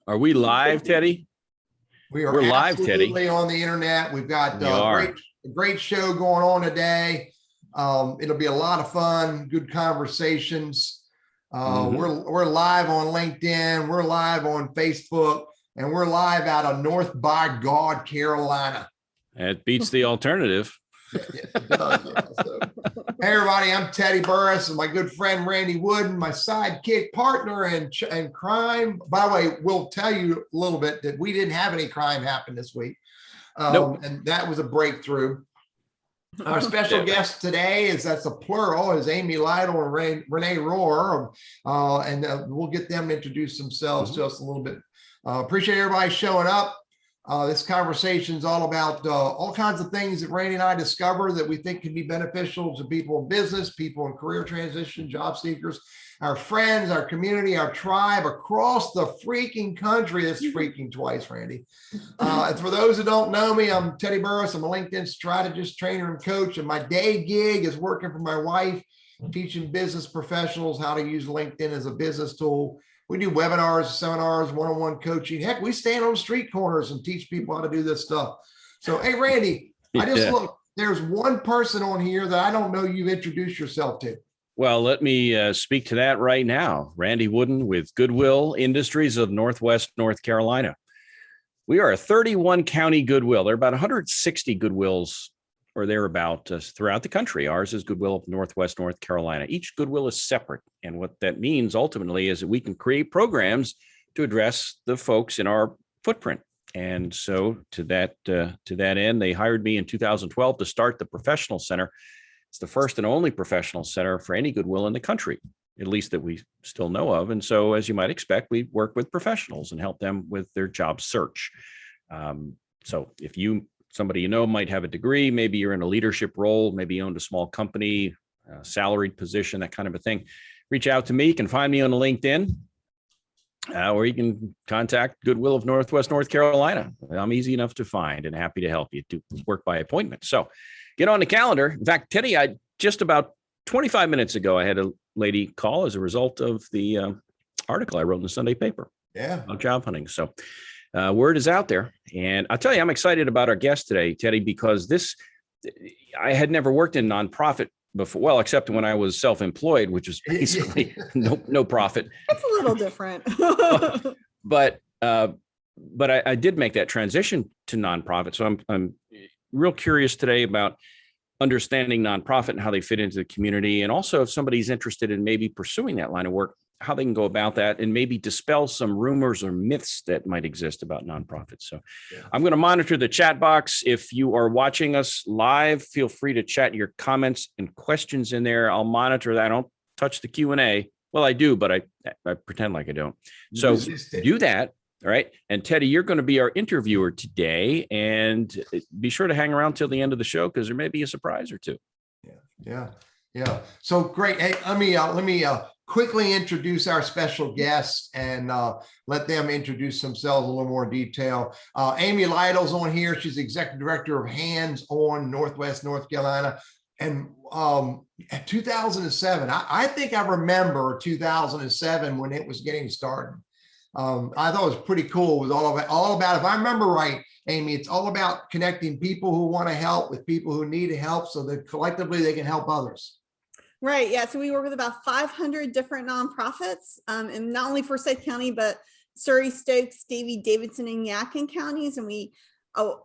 Are we live, Teddy? We are We're live, Teddy. absolutely on the internet. We've got We a are. great show going on today. It'll be a lot of fun, good conversations. We're live on LinkedIn. We're live on Facebook, and we're live out of North by God, Carolina. It beats the alternative. Yes, it does. Yeah. So, hey, everybody, I'm Teddy Burriss and my good friend Randy Wooden, my sidekick partner in crime. By the way, we'll tell you a little bit that we didn't have any crime happen this week. Nope. And that was a breakthrough. Our special guest today that's a plural, is Amy Lytle and Renee Rohr. And we'll get them to introduce themselves to us a little bit. Appreciate everybody showing up. This conversation is all about all kinds of things that Randy and I discover that we think can be beneficial to people in business, people in career transition, job seekers, our friends, our community, our tribe across the freaking country. That's freaking twice, Randy. And for those who don't know me, I'm Teddy Burriss. I'm a LinkedIn strategist, trainer, and coach. And my day gig is working for my wife, teaching business professionals how to use LinkedIn as a business tool. We do webinars, seminars, one-on-one coaching. Heck, we stand on street corners and teach people how to do this stuff. So, hey, Randy, I just look, there's one person on here that I don't know you've introduced yourself to. Well, let me speak to that right now. Randy Wooden with Goodwill Industries of Northwest North Carolina. We are a 31 county Goodwill. There are about 160 Goodwills or thereabout throughout the country. Ours is Goodwill of Northwest North Carolina. Each Goodwill is separate. And what that means ultimately is that we can create programs to address the folks in our footprint. And so to that end, they hired me in 2012 to start the Professional Center. It's the first and only professional center for any Goodwill in the country, at least that we still know of. And so, as you might expect, we work with professionals and help them with their job search. So if somebody you know might have a degree, maybe you're in a leadership role, maybe you owned a small company, salaried position, that kind of a thing, reach out to me. You can find me on LinkedIn, or you can contact Goodwill of Northwest North Carolina. I'm easy enough to find and happy to help you to work by appointment. So get on the calendar. In fact, Teddy, I just about 25 minutes ago, I had a lady call as a result of the article I wrote in the Sunday paper about job hunting. So word is out there. And I'll tell you, I'm excited about our guest today, Teddy, because I had never worked in nonprofit before, well, except when I was self-employed, which is basically no profit. It's a little different. But I did make that transition to nonprofit. So I'm real curious today about understanding nonprofit and how they fit into the community. And also if somebody's interested in maybe pursuing that line of work, how they can go about that and maybe dispel some rumors or myths that might exist about nonprofits. So I'm going to monitor the chat box. If you are watching us live, feel free to chat your comments and questions in there. I'll monitor that. I don't touch the Q&A. Well, I do, but I pretend like I don't. So do that. All right. And Teddy, you're going to be our interviewer today, and be sure to hang around till the end of the show because there may be a surprise or two. Yeah. So great. Hey, let me quickly introduce our special guests and let them introduce themselves in a little more detail. Amy Lytle's on here. She's executive director of Hands On Northwest North Carolina. And 2007, I think I remember 2007 when it was getting started. I thought it was pretty cool. It was all about, if I remember right, Amy, it's all about connecting people who want to help with people who need help so that collectively they can help others. Right. Yeah. So we work with about 500 different nonprofits, and not only Forsyth County, but Surrey, Stokes, Davie, Davidson, and Yadkin counties. And we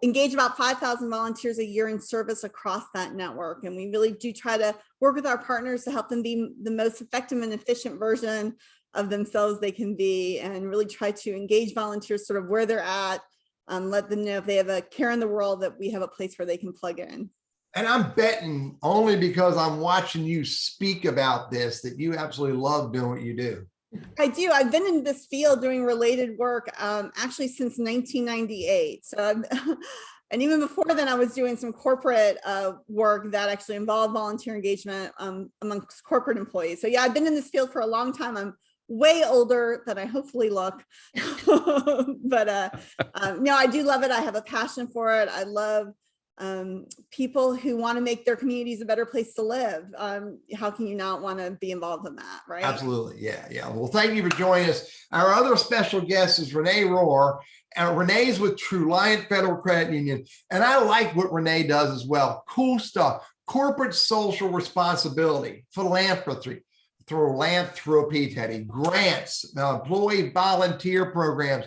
engage about 5,000 volunteers a year in service across that network. And we really do try to work with our partners to help them be the most effective and efficient version of themselves they can be, and really try to engage volunteers sort of where they're at, let them know if they have a care in the world that we have a place where they can plug in. And I'm betting, only because I'm watching you speak about this, that you absolutely love doing what you do. I do. I've been in this field doing related work actually since 1998. So and even before then, I was doing some corporate work that actually involved volunteer engagement amongst corporate employees. So yeah, I've been in this field for a long time. I'm way older than I hopefully look, but no, I do love it. I have a passion for it. I love people who want to make their communities a better place to live. How can you not want to be involved in that, right? Absolutely. Yeah. Well, thank you for joining us. Our other special guest is Renee Rohr. Renee's with Truliant Federal Credit Union. And I like what Renee does as well. Cool stuff. Corporate social responsibility, philanthropy, Teddy, grants, employee volunteer programs,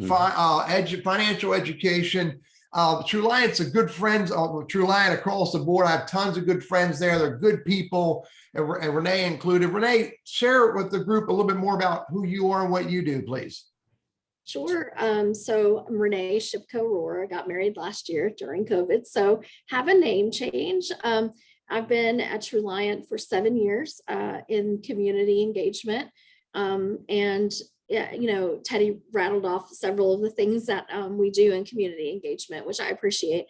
financial education. Truliant's a good friends of Truliant across the board. I have tons of good friends there. They're good people, and Renee included. Renee, share with the group a little bit more about who you are and what you do, please. Sure. So I'm Renee Rohr. I got married last year during COVID, so have a name change. I've been at Truliant for 7 years in community engagement. And yeah, Teddy rattled off several of the things that we do in community engagement, which I appreciate.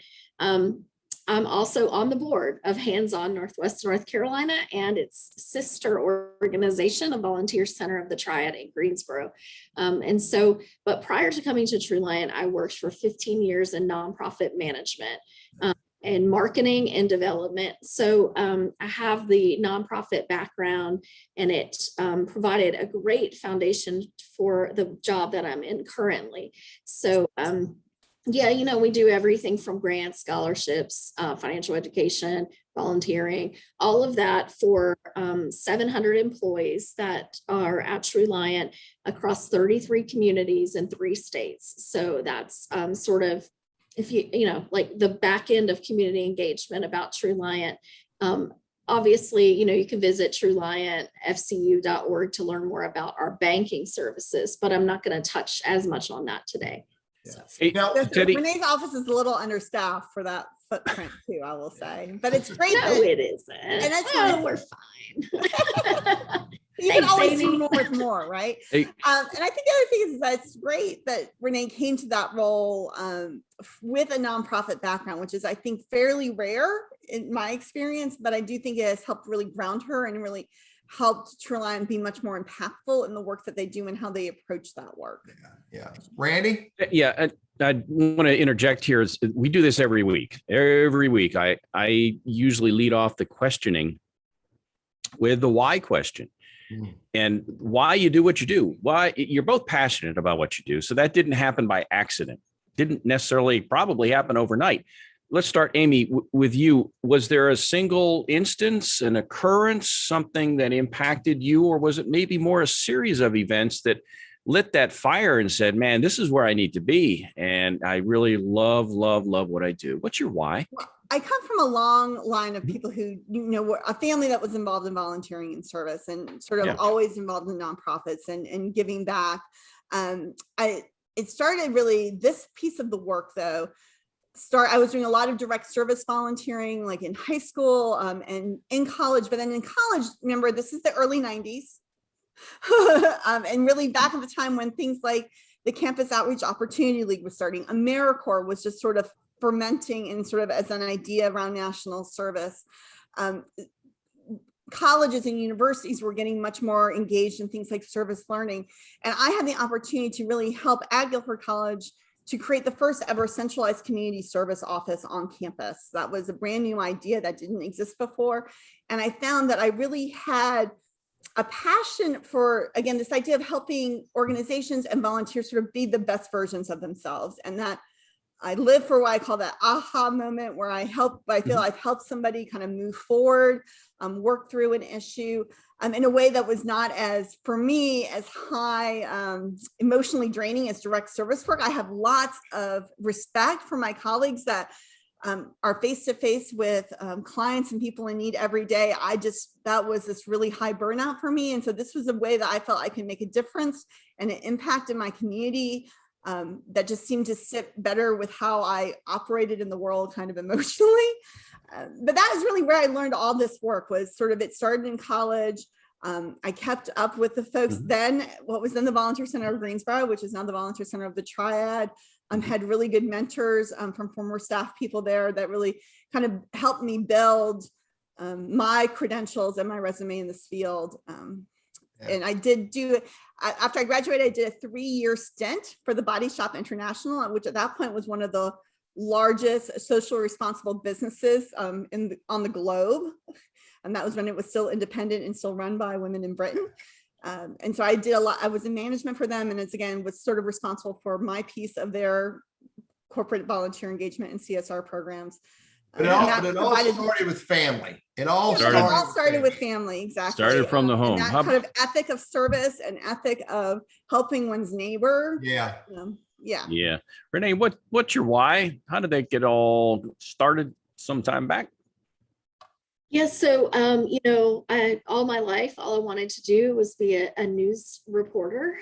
I'm also on the board of Hands-On Northwest North Carolina and its sister organization, a volunteer center of the Triad in Greensboro. But prior to coming to Truliant, I worked for 15 years in nonprofit management and marketing and development. So I have the nonprofit background, and it provided a great foundation for the job that I'm in currently. So we do everything from grants, scholarships, financial education, volunteering, all of that for 700 employees that are at Truliant across 33 communities in 3 states. So that's sort of, if like the back end of community engagement about Truliant. Obviously, you can visit truliantfcu.org to learn more about our banking services, but I'm not going to touch as much on that today. Yeah. Hey, Now, Teddy, Renee's office is a little understaffed for that footprint too, I will say, but it's great. No, it isn't. And that's we're fine. You can Thanks, always Amy. do more with more, right? Hey. And I think the other thing is that it's great that Renee came to that role with a nonprofit background, which is, I think, fairly rare in my experience, but I do think it has helped really ground her and really helped Truliant be much more impactful in the work that they do and how they approach that work. Yeah. Randy? Yeah, I want to interject here. We do this every week. Every week, I usually lead off the questioning with the why question. And why you do what you do. Why you're both passionate about what you do. So that didn't happen by accident. Didn't necessarily probably happen overnight. Let's start, Amy, with you. Was there a single instance, an occurrence, something that impacted you, or was it maybe more a series of events that lit that fire and said, man, this is where I need to be, and I really love what I do? What's your why? Well, I come from a long line of people who, were a family that was involved in volunteering and service and sort of always involved in nonprofits and giving back. It started really, this piece of the work though, I was doing a lot of direct service volunteering, like in high school and in college. But then in college, remember, this is the early 90s. And really back at the time when things like the Campus Outreach Opportunity League was starting, AmeriCorps was just sort of fermenting and sort of as an idea around national service. Colleges and universities were getting much more engaged in things like service learning. And I had the opportunity to really help at Guilford College to create the first ever centralized community service office on campus. That was a brand new idea that didn't exist before. And I found that I really had a passion for, again, this idea of helping organizations and volunteers sort of be the best versions of themselves. And that I live for what I call that aha moment where I feel I've helped somebody kind of move forward, work through an issue in a way that was not as, for me, as high emotionally draining as direct service work. I have lots of respect for my colleagues that are face-to-face with clients and people in need every day. That was this really high burnout for me. And so this was a way that I felt I could make a difference and an impact in my community that just seemed to sit better with how I operated in the world kind of emotionally. But that is really where I learned all this work, was sort of, it started in college. I kept up with the folks then, what was then the Volunteer Center of Greensboro, which is now the Volunteer Center of the Triad. Had really good mentors from former staff people there that really kind of helped me build my credentials and my resume in this field. And I did do, after I graduated, I did a 3-year stint for the Body Shop International, which at that point was one of the largest social responsible businesses on the globe. And that was when it was still independent and still run by women in Britain. And so I did a lot. I was in management for them, and it's again was sort of responsible for my piece of their corporate volunteer engagement and CSR programs. But it all started with family. It all started with family, exactly. Started from the home. And that kind of ethic of service and ethic of helping one's neighbor. Yeah. Yeah. Renee, what's your why? How did that get all started some time back? Yes. So, all my life, all I wanted to do was be a news reporter,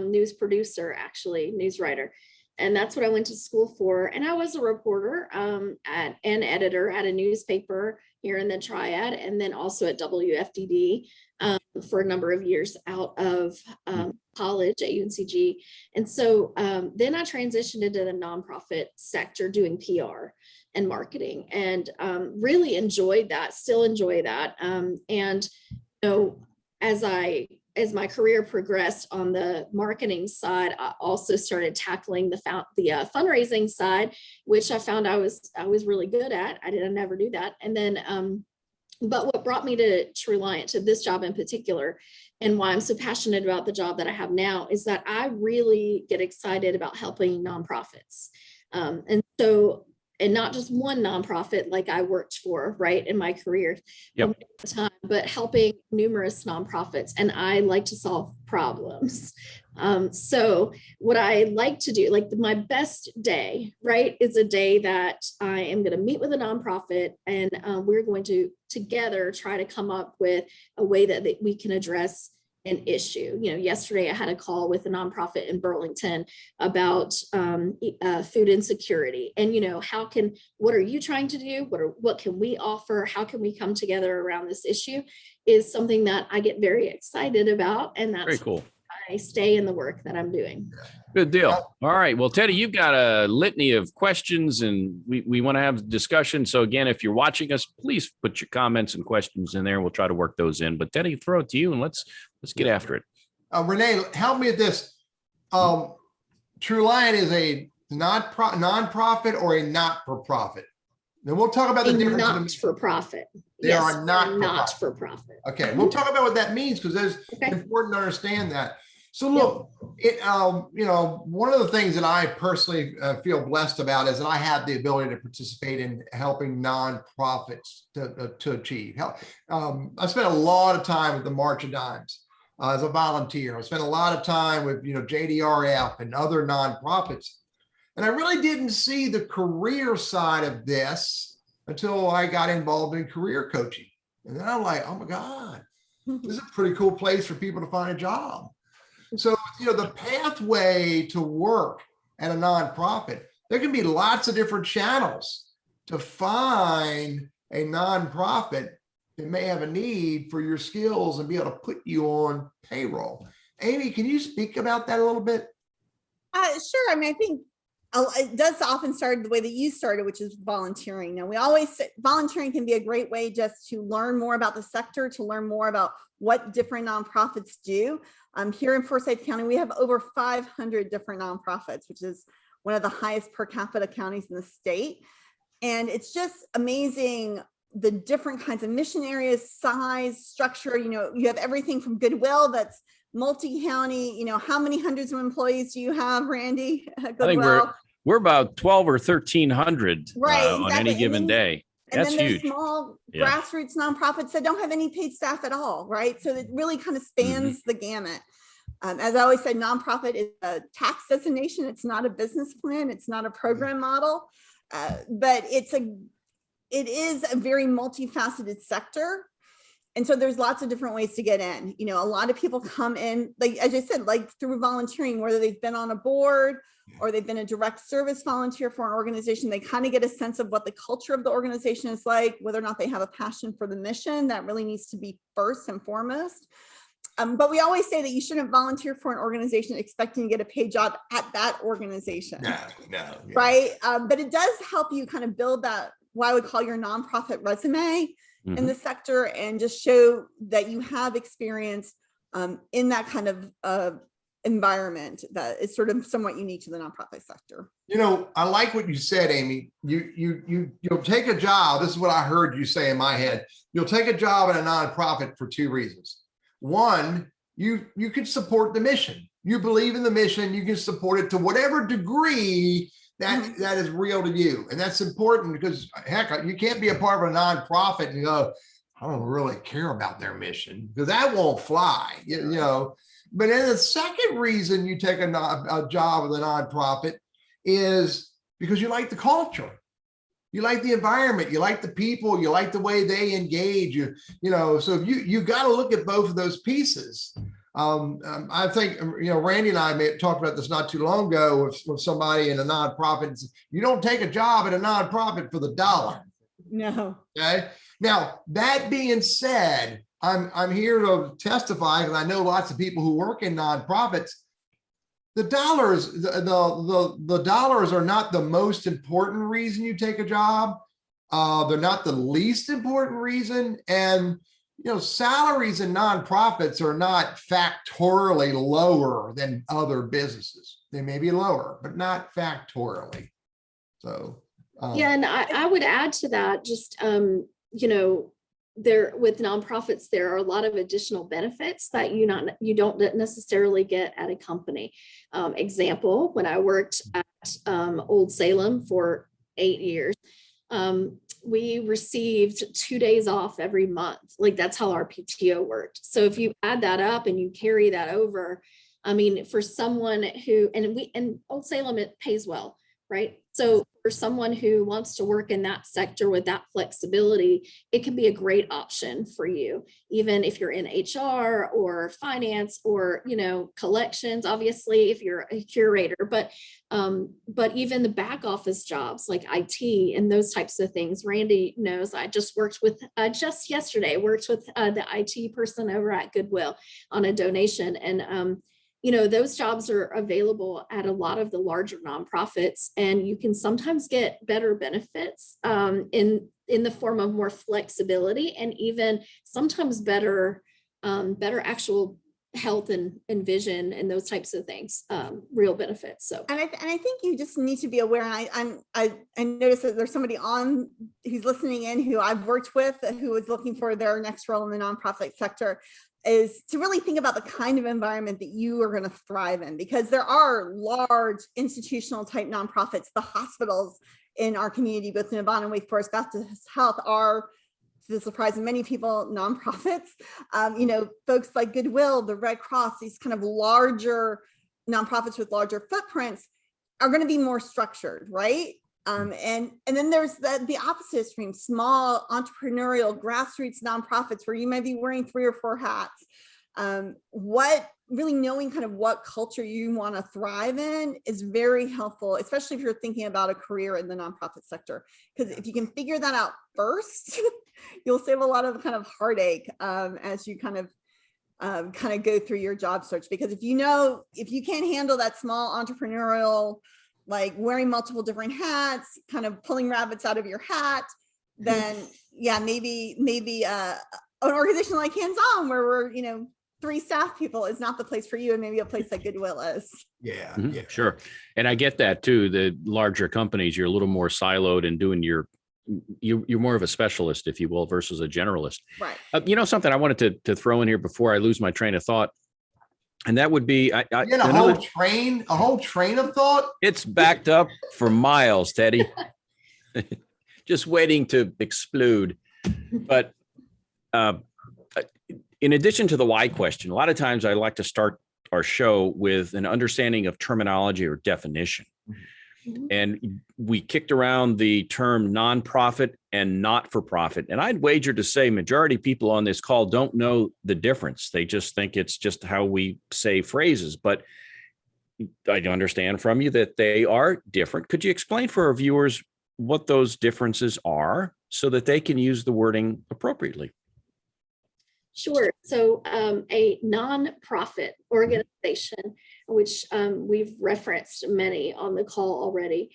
news producer, actually, news writer. And that's what I went to school for. And I was a reporter an editor at a newspaper here in the Triad, and then also at WFDD for a number of years out of college at UNCG. And so then I transitioned into the nonprofit sector doing PR and marketing, and really enjoyed that, still enjoy that. And as my career progressed on the marketing side, I also started tackling the fundraising side, which I found I was really good at. I never do that. And then, but what brought me to Reliant, to this job in particular, and why I'm so passionate about the job that I have now, is that I really get excited about helping nonprofits. And not just one nonprofit like I worked for, right, in my career, but helping numerous nonprofits. And I like to solve problems. So what I like to do, like my best day, right, is a day that I am going to meet with a nonprofit, and we're going to together try to come up with a way that we can address an issue. Yesterday I had a call with a nonprofit in Burlington about food insecurity, and what are you trying to do? What can we offer? How can we come together around this issue? Is something that I get very excited about, and that's very cool. I stay in the work that I'm doing. Good deal. All right. Well, Teddy, you've got a litany of questions, and we want to have a discussion. So again, if you're watching us, please put your comments and questions in there. We'll try to work those in. But Teddy, throw it to you, and let's get after it. Renee, help me with this. Truliant is a non-profit or a not-for-profit? Then we'll talk about the difference. Not-for-profit. They are not-for-profit. Okay, we'll talk about what that means, because it's important to understand that. So look, one of the things that I personally feel blessed about is that I have the ability to participate in helping nonprofits to achieve. I spent a lot of time with the March of Dimes as a volunteer. I spent a lot of time with JDRF and other nonprofits, and I really didn't see the career side of this until I got involved in career coaching. And then I'm like, oh my God, this is a pretty cool place for people to find a job. So, the pathway to work at a nonprofit, there can be lots of different channels to find a nonprofit that may have a need for your skills and be able to put you on payroll. Amy, can you speak about that a little bit? Sure. I think it does often start the way that you started, which is volunteering. Now, we always say volunteering can be a great way just to learn more about the sector, to learn more about what different nonprofits do. Here in Forsyth County, we have over 500 different nonprofits, which is one of the highest per capita counties in the state. And it's just amazing the different kinds of mission areas, size, structure. You have everything from Goodwill that's multi-county. How many hundreds of employees do you have, Randy? Goodwill? I think we're about 12 or 1,300 on any given day. That's huge. And then there's small grassroots nonprofits that don't have any paid staff at all, right? So it really kind of spans the gamut. As I always said, nonprofit is a tax designation. It's not a business plan. It's not a program model, but it is a very multifaceted sector. And so there's lots of different ways to get in. A lot of people come in, like, as I said, like through volunteering, whether they've been on a board or they've been a direct service volunteer for an organization, they kind of get a sense of what the culture of the organization is like, whether or not they have a passion for the mission. That really needs to be first and foremost. But we always say that you shouldn't volunteer for an organization expecting to get a paid job at that organization. No. Right. But it does help you kind of build that, what I would call your nonprofit resume in the sector, and just show that you have experience in that kind of environment that is sort of somewhat unique to the nonprofit sector. You know, I like what you said, Amy. You'll take a job. This is what I heard you say in my head. You'll take a job in a nonprofit for two reasons. One, you can support the mission. You believe in the mission. You can support it to whatever degree that is real to you. And that's important because heck, you can't be a part of a nonprofit and go, I don't really care about their mission, because that won't fly, you know. But then the second reason you take a job with a nonprofit is because you like the culture. You like the environment, you like the people, you like the way they engage you, you know, so you got to look at both of those pieces. I think, you know, Randy and I talked about this not too long ago with somebody in a nonprofit. You don't take a job at a nonprofit for the dollar. No. Okay. Now, that being said, I'm here to testify, because I know lots of people who work in nonprofits. The dollars, the dollars are not the most important reason you take a job. They're not the least important reason. And, you know, salaries in nonprofits are not factorially lower than other businesses. They may be lower, but not factorially. So, yeah, and I would add to that, just, you know, there with nonprofits, there are a lot of additional benefits that you don't necessarily get at a company. Example, when I worked at Old Salem for 8 years, we received 2 days off every month. Like, that's how our PTO worked. So if you add that up and you carry that over, I mean, for someone who, and Old Salem, it pays well, right? So for someone who wants to work in that sector with that flexibility, it can be a great option for you, even if you're in HR or finance or, you know, collections, obviously, if you're a curator, but even the back office jobs like IT and those types of things. Randy knows I just yesterday worked with the IT person over at Goodwill on a donation, and you know, those jobs are available at a lot of the larger nonprofits, and you can sometimes get better benefits in the form of more flexibility, and even sometimes better actual health and vision and those types of things, real benefits. So, and I think you just need to be aware. And I noticed that there's somebody on who's listening in who I've worked with who is looking for their next role in the nonprofit sector, is to really think about the kind of environment that you are going to thrive in, because there are large institutional type nonprofits. The hospitals in our community, both in Nevada and Wake Forest Baptist Health, are, to the surprise of many people, nonprofits. You know, folks like Goodwill, the Red Cross, these kind of larger nonprofits with larger footprints are going to be more structured, right? And then there's the opposite extreme, small entrepreneurial grassroots nonprofits where you might be wearing 3 or 4 hats. Really knowing kind of what culture you want to thrive in is very helpful, especially if you're thinking about a career in the nonprofit sector. Because if you can figure that out first, you'll save a lot of kind of heartache as you kind of go through your job search. Because if you can't handle that small entrepreneurial, like wearing multiple different hats, kind of pulling rabbits out of your hat, then yeah, maybe an organization like Hands On, where we're, you know, 3 staff people, is not the place for you, and maybe a place like Goodwill is. yeah, Mm-hmm. yeah, Sure. And I get that too. The larger companies, you're a little more siloed and doing you're more of a specialist, if you will, versus a generalist. Right. You know, something I wanted to throw in here before I lose my train of thought. And that would be, you had a whole train of thought. It's backed up for miles, Teddy, just waiting to explode. But in addition to the why question, a lot of times I like to start our show with an understanding of terminology or definition. And we kicked around the term nonprofit and not-for-profit. And I'd wager to say majority of people on this call don't know the difference. They just think it's just how we say phrases. But I understand from you that they are different. Could you explain for our viewers what those differences are so that they can use the wording appropriately? Sure. So a nonprofit organization, which we've referenced many on the call already,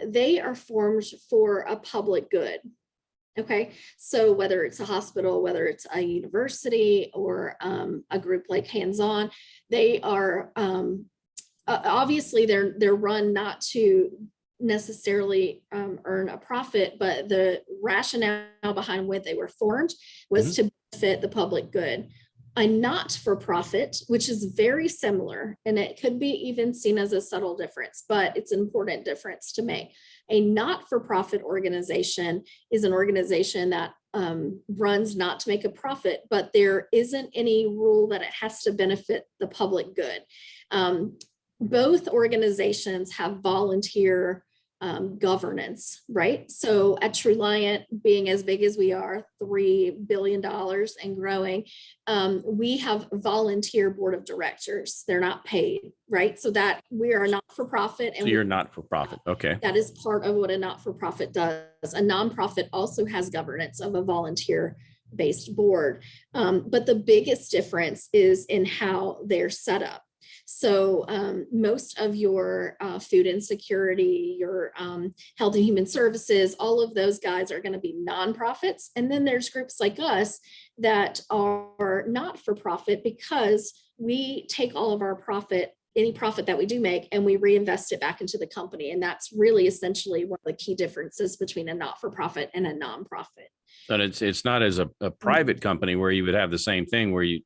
they are formed for a public good. Okay, so whether it's a hospital, whether it's a university or a group like Hands On, they are obviously they're run not to necessarily earn a profit, but the rationale behind what they were formed was to benefit the public good. A not-for-profit, which is very similar, and it could be even seen as a subtle difference, but it's an important difference to make. A not-for-profit organization is an organization that runs not to make a profit, but there isn't any rule that it has to benefit the public good. Both organizations have volunteer governance, right? So at Truliant, being as big as we are, $3 billion and growing, we have volunteer board of directors. They're not paid, right? So that we are not for profit. And so you're not for profit. Okay. That is part of what a not-for-profit does. A nonprofit also has governance of a volunteer-based board. But the biggest difference is in how they're set up. So most of your food insecurity, your health and human services, all of those guys are going to be nonprofits. And then there's groups like us that are not for profit, because we take all of our profit, any profit that we do make, and we reinvest it back into the company. And that's really essentially one of the key differences between a not-for-profit and a nonprofit. But it's not as a private company where you would have the same thing where you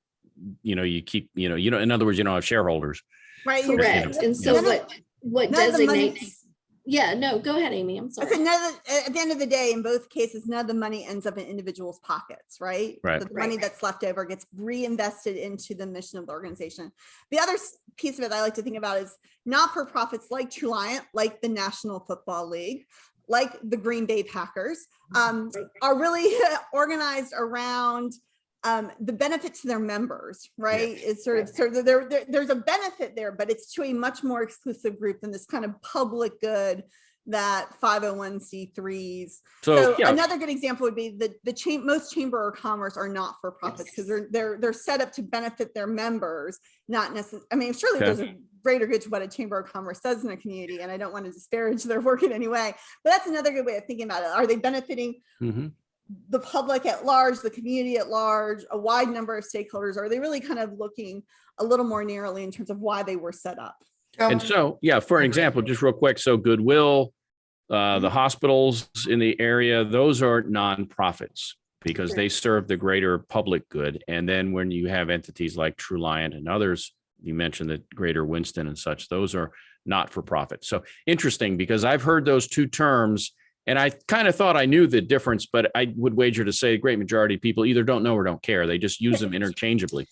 keep, in other words, you don't have shareholders. Right. Correct. And so what designates, go ahead, Amy. I'm sorry. At the end of the day, in both cases, none of the money ends up in individuals' pockets, right? Right. The money that's left over gets reinvested into the mission of the organization. The other piece of it I like to think about is not-for-profits like Truliant, like the National Football League, like the Green Bay Packers, are really organized around the benefit to their members, right? Yes. It's sort of there's a benefit there, but it's to a much more exclusive group than this kind of public good that 501c3s. So another good example would be most chamber of commerce are not for profits, because they're set up to benefit their members, not necessarily. I mean, surely there's a greater good to what a chamber of commerce does in a community, and I don't want to disparage their work in any way, but that's another good way of thinking about it. Are they benefiting the public at large, the community at large, a wide number of stakeholders? Are they really kind of looking a little more narrowly in terms of why they were set up? And so, for an example, just real quick. So Goodwill, the hospitals in the area, those are nonprofits because they serve the greater public good. And then when you have entities like Truliant and others, you mentioned that Greater Winston and such, those are not for profit. So interesting, because I've heard those two terms and I kind of thought I knew the difference, but I would wager to say a great majority of people either don't know or don't care. They just use them interchangeably.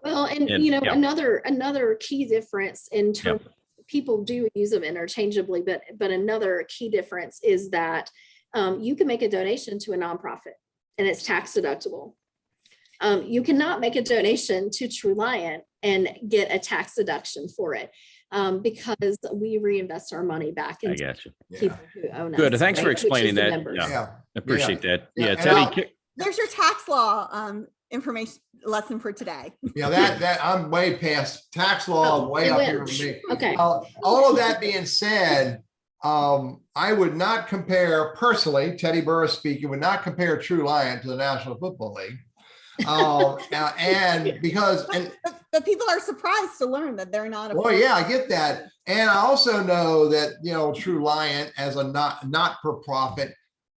Well, and another key difference in terms of people do use them interchangeably, but another key difference is that you can make a donation to a nonprofit and it's tax deductible. You cannot make a donation to Truliant and get a tax deduction for it. Because we reinvest our money back into people who own us. Good. Thanks for explaining that. I appreciate that. Teddy. There's your tax law information lesson for today. That I'm way past tax law, way up here with me. Okay. All of that being said, I would not compare, personally, Teddy Burriss speaking, would not compare Truliant to the National Football League. And because but people are surprised to learn that they're not. I get that, and I also know that Truliant as a not-for-profit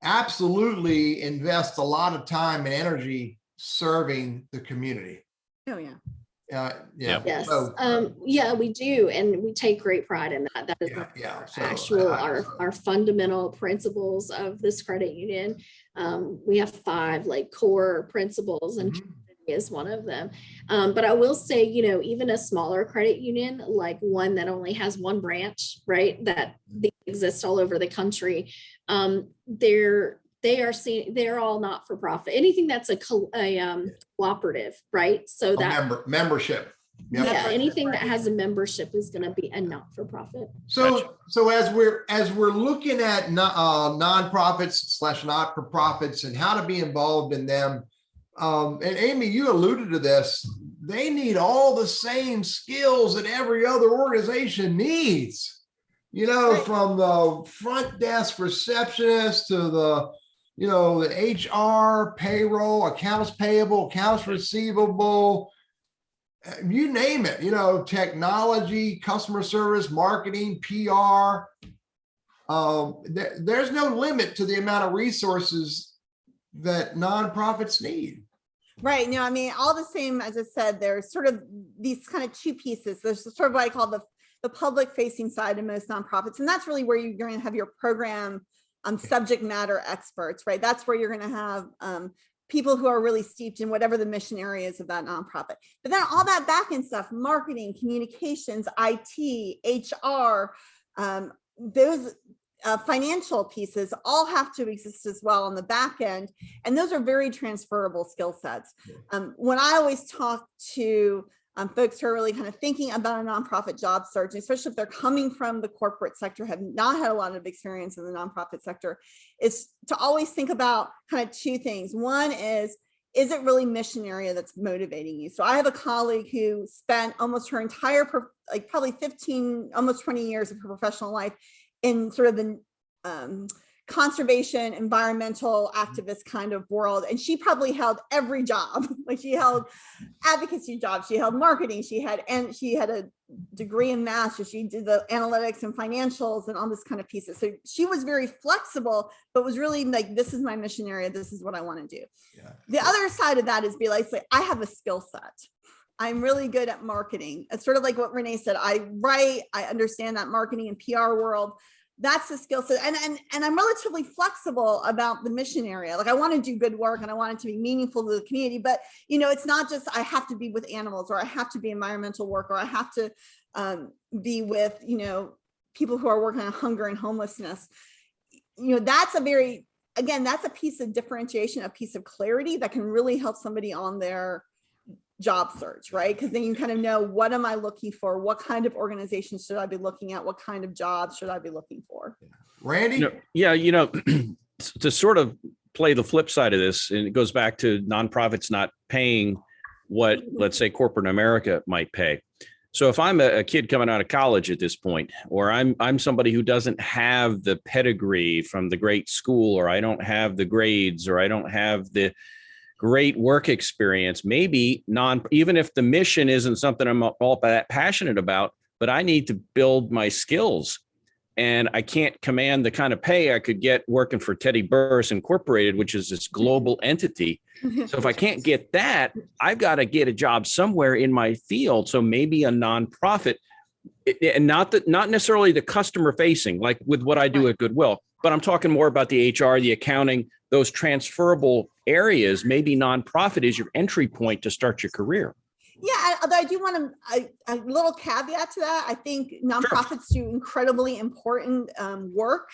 absolutely invests a lot of time and energy serving the community. Oh yeah. Yes. We do, and we take great pride in that. That is our fundamental principles of this credit union. We have 5 core principles, and community is one of them. But I will say, even a smaller credit union, like one that only has one branch, right, that exists all over the country, they're all not for profit. Anything that's a cooperative, right? So that membership. Anything that has a membership is going to be a not-for-profit. So as we're looking at nonprofits / not-for-profits and how to be involved in them, and Amy, you alluded to this, they need all the same skills that every other organization needs. From the front desk receptionist to the you know, the HR, payroll, accounts payable, accounts receivable, you name it, you know, technology, customer service, marketing, PR. There's no limit to the amount of resources that nonprofits need. Right. No, I mean, all the same, as I said, there's sort of these kind of two pieces. There's sort of what I call the public facing side of most nonprofits. And that's really where you're going to have your program subject matter experts, right? That's where you're going to have people who are really steeped in whatever the mission area is of that nonprofit. But then all that back end stuff, marketing, communications, IT, HR, those financial pieces all have to exist as well on the back end. And those are very transferable skill sets. When I always talk to folks who are really kind of thinking about a nonprofit job search, especially if they're coming from the corporate sector, have not had a lot of experience in the nonprofit sector, is to always think about kind of two things. One is it really mission area that's motivating you? So I have a colleague who spent almost her entire, like probably 15, almost 20 years of her professional life in sort of the conservation, environmental activist kind of world. And she probably held every job. Like she held advocacy jobs, she held marketing, she had a degree in math, so she did the analytics and financials and all this kind of pieces. So she was very flexible, but was really like, this is my mission area, this is what I want to do. Yeah. The other side of that is be like, I have a skill set. I'm really good at marketing. It's sort of like what Renee said. I write, I understand that marketing and PR world. That's the skill set. And I'm relatively flexible about the mission area. Like I want to do good work and I want it to be meaningful to the community, but you know, it's not just, I have to be with animals or I have to be environmental work or I have to be with, you know, people who are working on hunger and homelessness. You know, that's a very, again, that's a piece of differentiation, a piece of clarity that can really help somebody on their job search, right? Because then you kind of know, what am I looking for? What kind of organization should I be looking at? What kind of jobs should I be looking for? Randy? To sort of play the flip side of this, and it goes back to nonprofits not paying what, let's say, corporate America might pay. So if I'm a kid coming out of college at this point, or I'm somebody who doesn't have the pedigree from the great school, or I don't have the grades, or I don't have the great work experience, maybe even if the mission isn't something I'm all that passionate about, but I need to build my skills and I can't command the kind of pay I could get working for Teddy Burriss Incorporated, which is this global entity. So if I can't get that, I've got to get a job somewhere in my field. So maybe a nonprofit, and not necessarily the customer facing, like with what I do at Goodwill, but I'm talking more about the HR, the accounting, those transferable areas. Maybe nonprofit is your entry point to start your career. Yeah, although I do want a little caveat to that. I think nonprofits do incredibly important work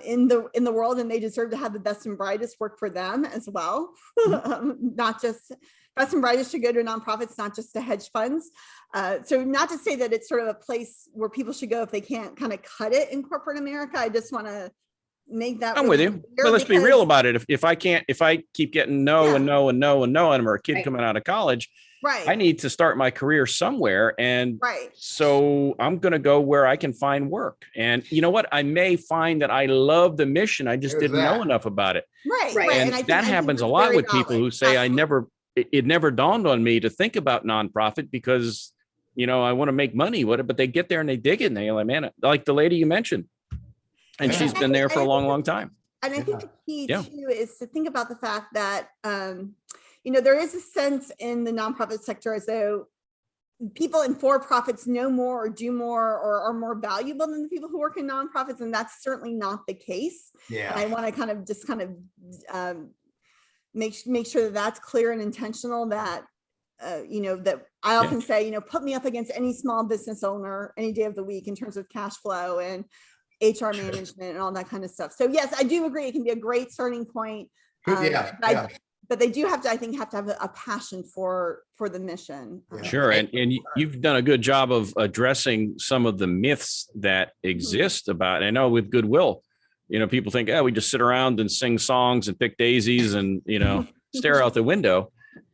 in the world, and they deserve to have the best and brightest work for them as well. Not just best and brightest should go to nonprofits, not just to hedge funds. So not to say that it's sort of a place where people should go if they can't kind of cut it in corporate America. I just want to make that. I'm with you, but let's be real about it. If I keep getting no and no and no and no, and I'm a kid coming out of college, I need to start my career somewhere. And so I'm going to go where I can find work. And you know what? I may find that I love the mission. I just didn't know enough about it. Right. And that happens a lot with people who say, it never dawned on me to think about nonprofit because, you know, I want to make money with it, but they get there and they dig it and they're like, man, like the lady you mentioned. And she's been there for a long, long time. And I think the key too is to think about the fact that, you know, there is a sense in the nonprofit sector as though people in for-profits know more or do more or are more valuable than the people who work in nonprofits. And that's certainly not the case. Yeah. And I want to make sure that that's clear and intentional, that, you know, that I often say, you know, put me up against any small business owner any day of the week in terms of cash flow and HR management and all that kind of stuff. So yes, I do agree. It can be a great starting point. But they do have to, I think, have to have a passion for the mission. Sure. And you've done a good job of addressing some of the myths that exist about, I know with Goodwill, you know, people think, we just sit around and sing songs and pick daisies and, you know, stare out the window.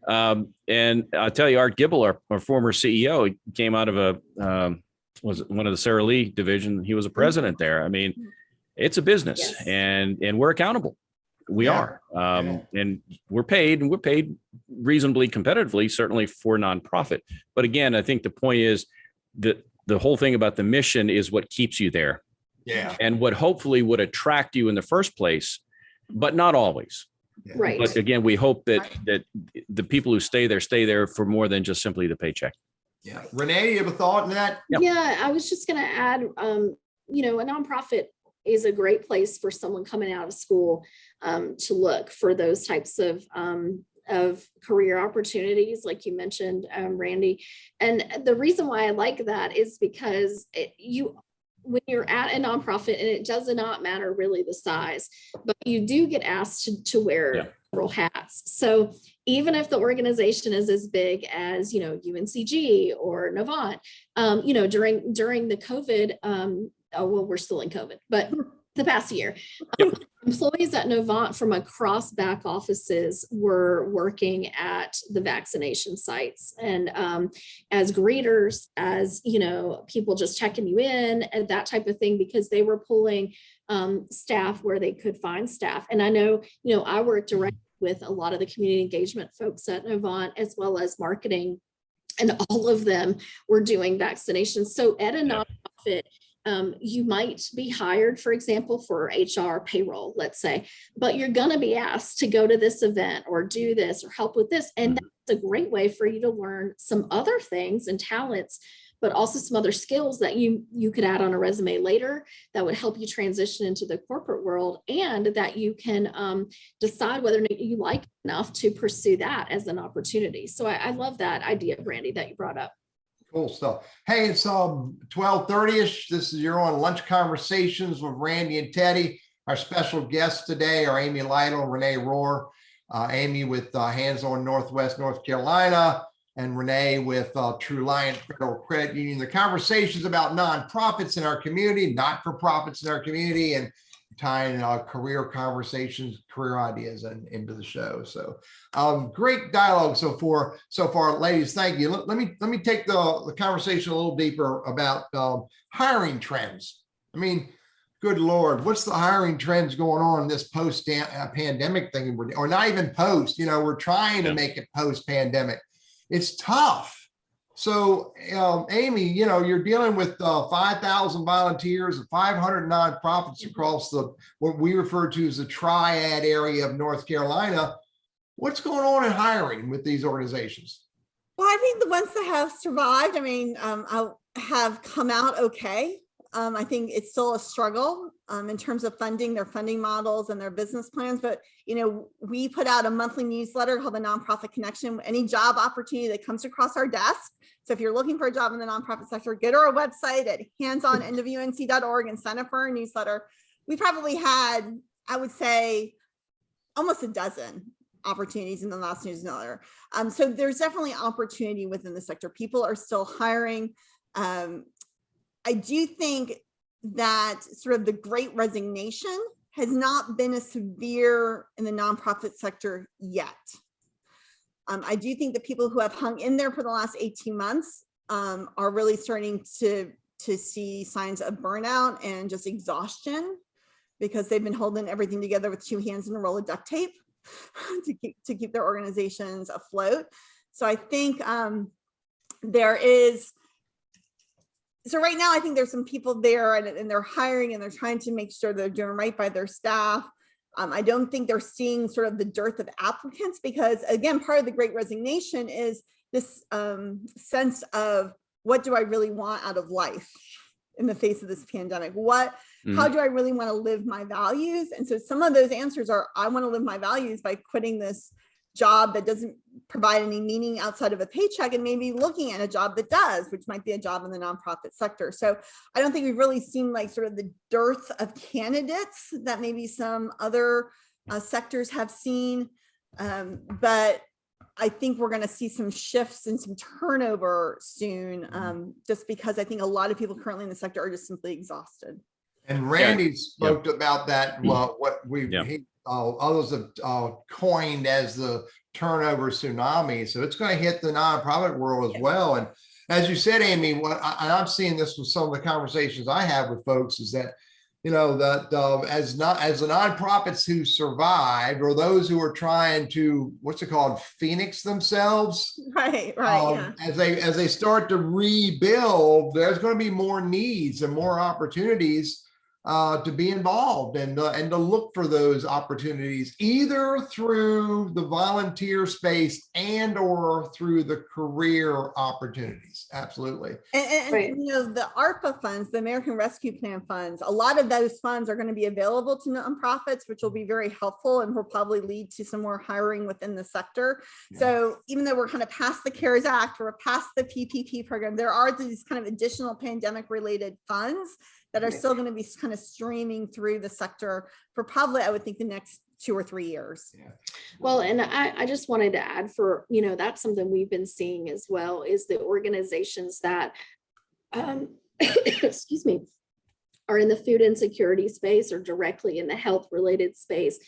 And I'll tell you, Art Gibble, our former CEO, came out of was one of the Sara Lee division. He was a president there. I mean, it's a business and we're accountable. We Yeah. are. And we're paid reasonably competitively, certainly for nonprofit. But again, I think the point is that the whole thing about the mission is what keeps you there Yeah. and what hopefully would attract you in the first place, but not always. Right. But again, we hope that the people who stay there for more than just simply the paycheck. Yeah. Renee, you have a thought on that? Yep. Yeah, I was just going to add, you know, a nonprofit is a great place for someone coming out of school to look for those types of career opportunities, like you mentioned, Randy. And the reason why I like that is because when you're at a nonprofit, and it does not matter really the size, but you do get asked to wear several hats. So even if the organization is as big as, you know, UNCG or Novant, you know, during the COVID, well, we're still in COVID, but the past year, employees at Novant from across back offices were working at the vaccination sites, and as greeters, as, you know, people just checking you in and that type of thing, because they were pulling staff where they could find staff. And I know, you know, I worked directly with a lot of the community engagement folks at Novant, as well as marketing, and all of them were doing vaccinations. So at a nonprofit, you might be hired, for example, for HR payroll, let's say, but you're going to be asked to go to this event or do this or help with this. And that's a great way for you to learn some other things and talents, but also some other skills that you could add on a resume later that would help you transition into the corporate world, and that you can decide whether or not you like enough to pursue that as an opportunity. So I love that idea, Brandy, that you brought up. Cool stuff. Hey, it's 12:30ish. This is your on Lunch Conversations with Randy and Teddy. Our special guests today are Amy Lytle, Renee Rohr. Amy with Hands On Northwest North Carolina, and Renee with Truliant Federal Credit Union. The conversations about nonprofits in our community, not-for-profits in our community, and tying career conversations, career ideas into the show. So great dialogue so far, ladies. Thank you. Let me take the conversation a little deeper about hiring trends. I mean, good Lord, what's the hiring trends going on in this post-pandemic thing? Or not even post, you know, we're trying to make it post-pandemic. It's tough. So, Amy, you know, you're dealing with 5,000 volunteers and 500 nonprofits across what we refer to as the triad area of North Carolina. What's going on in hiring with these organizations? Well, I think the ones that have survived, I mean, have come out okay. I think it's still a struggle in terms of funding, their funding models and their business plans. But, you know, we put out a monthly newsletter called the Nonprofit Connection. Any job opportunity that comes across our desk. So if you're looking for a job in the nonprofit sector, go to our website at handsonnwunc.org and sign up for our newsletter. We probably had, I would say, almost a dozen opportunities in the last newsletter. So there's definitely opportunity within the sector. People are still hiring. I do think that sort of the Great Resignation has not been as severe in the nonprofit sector yet. I do think that people who have hung in there for the last 18 months are really starting to see signs of burnout and just exhaustion, because they've been holding everything together with two hands and a roll of duct tape to keep their organizations afloat. So I think there is. So right now, I think there's some people there and they're hiring and they're trying to make sure they're doing right by their staff. I don't think they're seeing sort of the dearth of applicants, because again, part of the Great Resignation is this sense of, what do I really want out of life in the face of this pandemic? How do I really want to live my values? And so some of those answers are, I want to live my values by quitting this job that doesn't provide any meaning outside of a paycheck, and maybe looking at a job that does, which might be a job in the nonprofit sector. So I don't think we've really seen like sort of the dearth of candidates that maybe some other sectors have seen. But I think we're going to see some shifts and some turnover soon, just because I think a lot of people currently in the sector are just simply exhausted. And Randy spoke about that, what others have coined as the turnover tsunami. So it's going to hit the nonprofit world as well. And as you said, Amy, I'm seeing this with some of the conversations I have with folks, is that that as the nonprofits who survived, or those who are trying to, what's it called, phoenix themselves, Right. Yeah. as they start to rebuild, there's going to be more needs and more opportunities to be involved and to look for those opportunities, either through the volunteer space and or through the career opportunities. Absolutely. And Right. the ARPA funds, the American Rescue Plan funds, a lot of those funds are going to be available to nonprofits, which will be very helpful and will probably lead to some more hiring within the sector. Yeah. So even though we're kind of past the CARES Act, we're past the PPP program, there are these kind of additional pandemic related funds that are still going to be kind of streaming through the sector for probably, I would think, the next 2 or 3 years. Yeah. Well, and I just wanted to add for, that's something we've been seeing as well, is the organizations that, excuse me, are in the food insecurity space or directly in the health related space,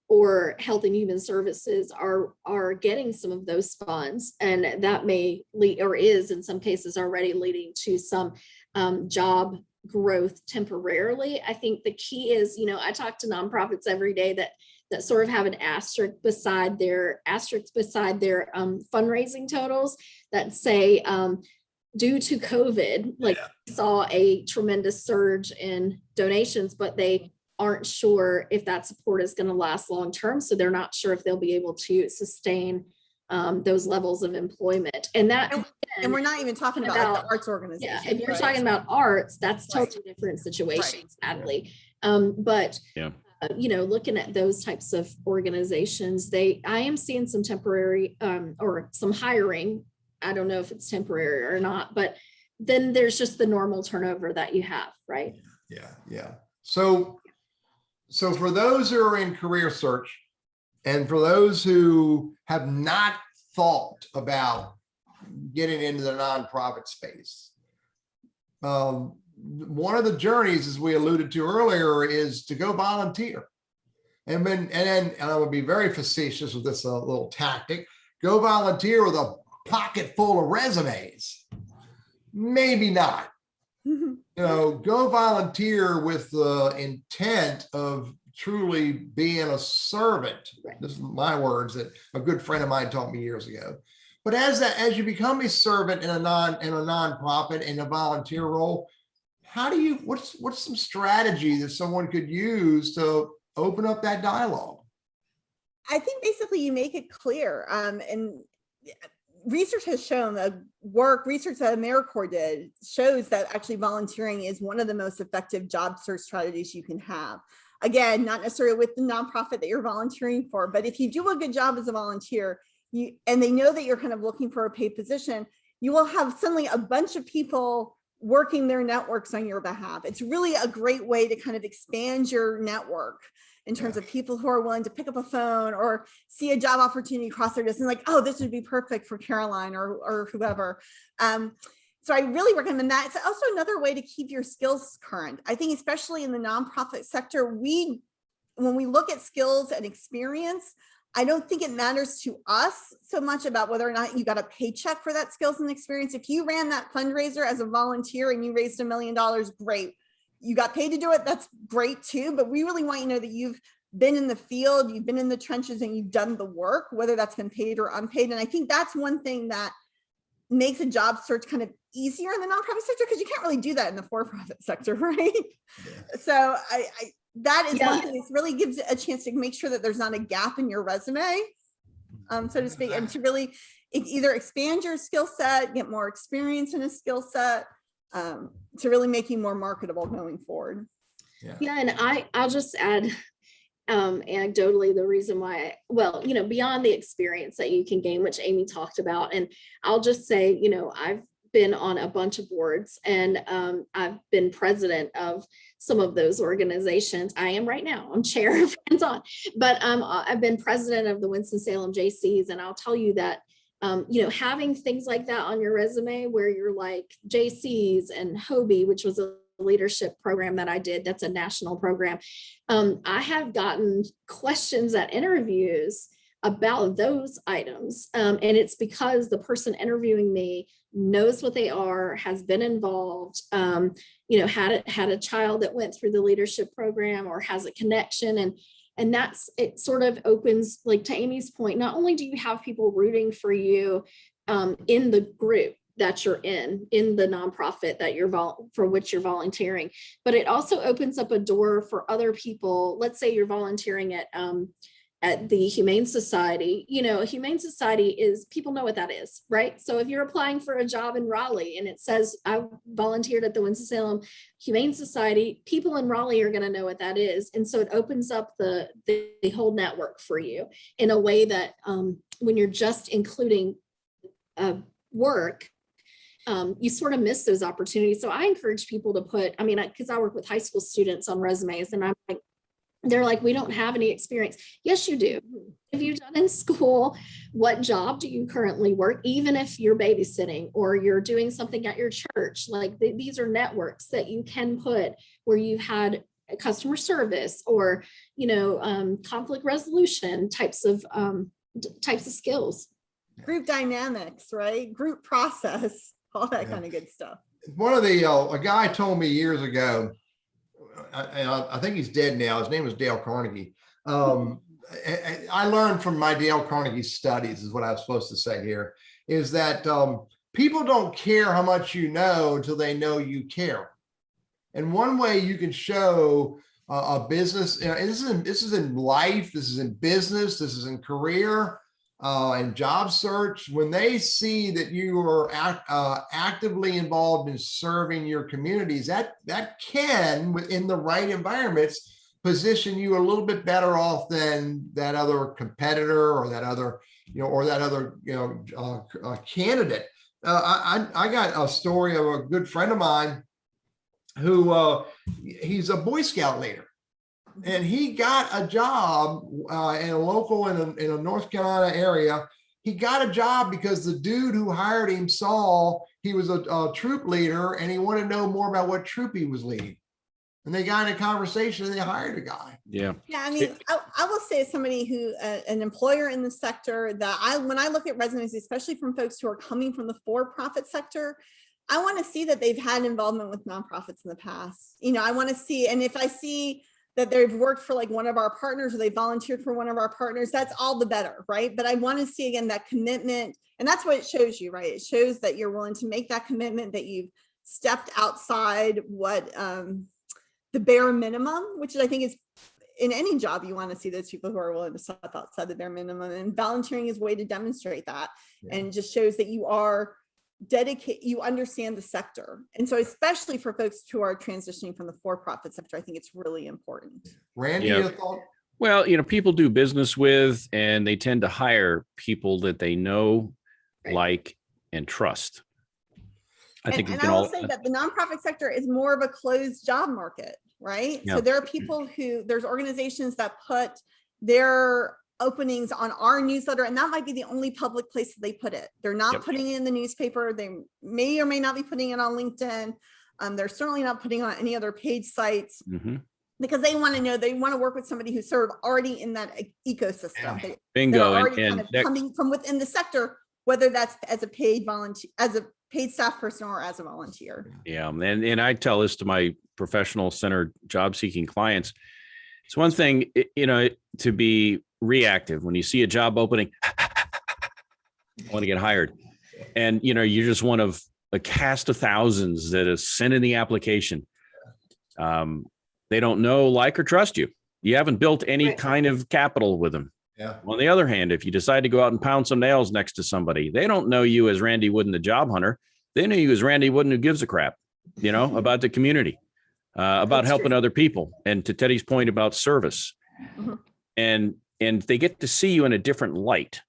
or health and human services are getting some of those funds. And that may lead, or is in some cases already leading to some job growth temporarily. I think the key is, I talk to nonprofits every day that sort of have an asterisk beside their fundraising totals that say, due to COVID, saw a tremendous surge in donations, but they aren't sure if that support is going to last long term. So they're not sure if they'll be able to sustain those levels of employment. And we're not even talking about like the arts organization. Yeah, if you're talking about arts, that's totally different situations, sadly. But looking at those types of organizations, I am seeing some temporary or some hiring. I don't know if it's temporary or not, but then there's just the normal turnover that you have, right? Yeah. So for those who are in career search, and for those who have not thought about getting into the nonprofit space, one of the journeys, as we alluded to earlier, is to go volunteer. And then I would be very facetious with this little tactic: go volunteer with a pocket full of resumes. Maybe not. Go volunteer with the intent of truly being a servant. Right. This is my words that a good friend of mine taught me years ago. But as you become a servant in a nonprofit, in a volunteer role, what's some strategy that someone could use to open up that dialogue? I think basically you make it clear, and research has shown research that AmeriCorps did shows that actually volunteering is one of the most effective job search strategies you can have. Again, not necessarily with the nonprofit that you're volunteering for, but if you do a good job as a volunteer, and they know that you're kind of looking for a paid position, you will have suddenly a bunch of people working their networks on your behalf. It's really a great way to kind of expand your network in terms of people who are willing to pick up a phone or see a job opportunity across their desk and like, oh, this would be perfect for Caroline or whoever. So I really recommend that. It's also another way to keep your skills current. I think especially in the nonprofit sector, when we look at skills and experience, I don't think it matters to us so much about whether or not you got a paycheck for that skills and experience. If you ran that fundraiser as a volunteer and you raised $1 million, great. You got paid to do it, that's great too. But we really want you to know that you've been in the field, you've been in the trenches, and you've done the work, whether that's been paid or unpaid. And I think that's one thing that makes a job search kind of easier in the nonprofit sector, because you can't really do that in the for-profit sector, right? Yeah. So that is one thing that really gives it a chance to make sure that there's not a gap in your resume, so to speak, and to really either expand your skill set, get more experience in a skill set, to really make you more marketable going forward. Yeah, and I'll just add anecdotally the reason why, beyond the experience that you can gain, which Amy talked about, and I'll just say, I've been on a bunch of boards, and I've been president of some of those organizations. I am right now, I'm chair of Friends On, but I've been president of the Winston-Salem JCs, and I'll tell you that having things like that on your resume where you're like JCs and Hobie, which was a leadership program that I did, that's a national program. I have gotten questions at interviews about those items. And it's because the person interviewing me knows what they are, has been involved, had a child that went through the leadership program or has a connection. And that's, it sort of opens, like to Amy's point, not only do you have people rooting for you in the group that you're in the nonprofit that for which you're volunteering, but it also opens up a door for other people. Let's say you're volunteering at the Humane Society. A Humane Society is, people know what that is, right? So if you're applying for a job in Raleigh and it says, I volunteered at the Winston-Salem Humane Society, people in Raleigh are going to know what that is. And so it opens up the whole network for you in a way that when you're just including work, you sort of miss those opportunities. So I encourage people to put, because I work with high school students on resumes, and I'm like, they're like, we don't have any experience. Yes, you do. Have you done in school? What job do you currently work? Even if you're babysitting or you're doing something at your church, like these are networks that you can put where you've had customer service or, conflict resolution types of skills. Group dynamics, right? Group process, all that kind of good stuff. One of the, a guy told me years ago, I think he's dead now. His name was Dale Carnegie. I learned from my Dale Carnegie studies, is what I was supposed to say here, is that people don't care how much you know until they know you care. And one way you can show a business, this is in life, this is in business, this is in career, and job search, when they see that you are actively involved in serving your communities, that can, within the right environments, position you a little bit better off than that other competitor or that other, candidate. I got a story of a good friend of mine who he's a Boy Scout leader. And he got a job in a local in a North Carolina area. He got a job because the dude who hired him saw he was a troop leader and he wanted to know more about what troop he was leading. And they got in a conversation and they hired a guy. Yeah. Yeah. I will say, as somebody who, an employer in the sector, that when I look at resumes, especially from folks who are coming from the for-profit sector, I want to see that they've had involvement with nonprofits in the past. I want to see, and if I see that they've worked for like one of our partners or they volunteered for one of our partners, that's all the better, right? But I want to see, again, that commitment. And that's what it shows you, right? It shows that you're willing to make that commitment, that you've stepped outside what the bare minimum, which I think is, in any job, you want to see those people who are willing to step outside the bare minimum. And volunteering is a way to demonstrate that. Yeah. And just shows that you are dedicated, you understand the sector. And so especially for folks who are transitioning from the for-profit sector, I think it's really important. Randy, yeah. your thought? Well, people do business with, and they tend to hire people that they know, like, and trust. I think I will say that the nonprofit sector is more of a closed job market, right? Yeah. So there are people there's organizations that put their openings on our newsletter, and that might be the only public place that they put it. They're not putting it in the newspaper. They may or may not be putting it on LinkedIn. They're certainly not putting it on any other paid sites, because they want to know, they want to work with somebody who's sort of already in that ecosystem. Bingo. They're already kind of coming from within the sector, whether that's as a paid volunteer, as a paid staff person, or as a volunteer. Yeah. And I tell this to my professional centered job seeking clients. It's one thing, to be reactive when you see a job opening, I want to get hired. And, you're just one of a cast of thousands that has sent in the application. They don't know, like, or trust you. You haven't built any kind of capital with them. Yeah. On the other hand, if you decide to go out and pound some nails next to somebody, they don't know you as Randy Wooden, the job hunter. They know you as Randy Wooden, who gives a crap, about the community, about helping other people. And to Teddy's point about service, and they get to see you in a different light.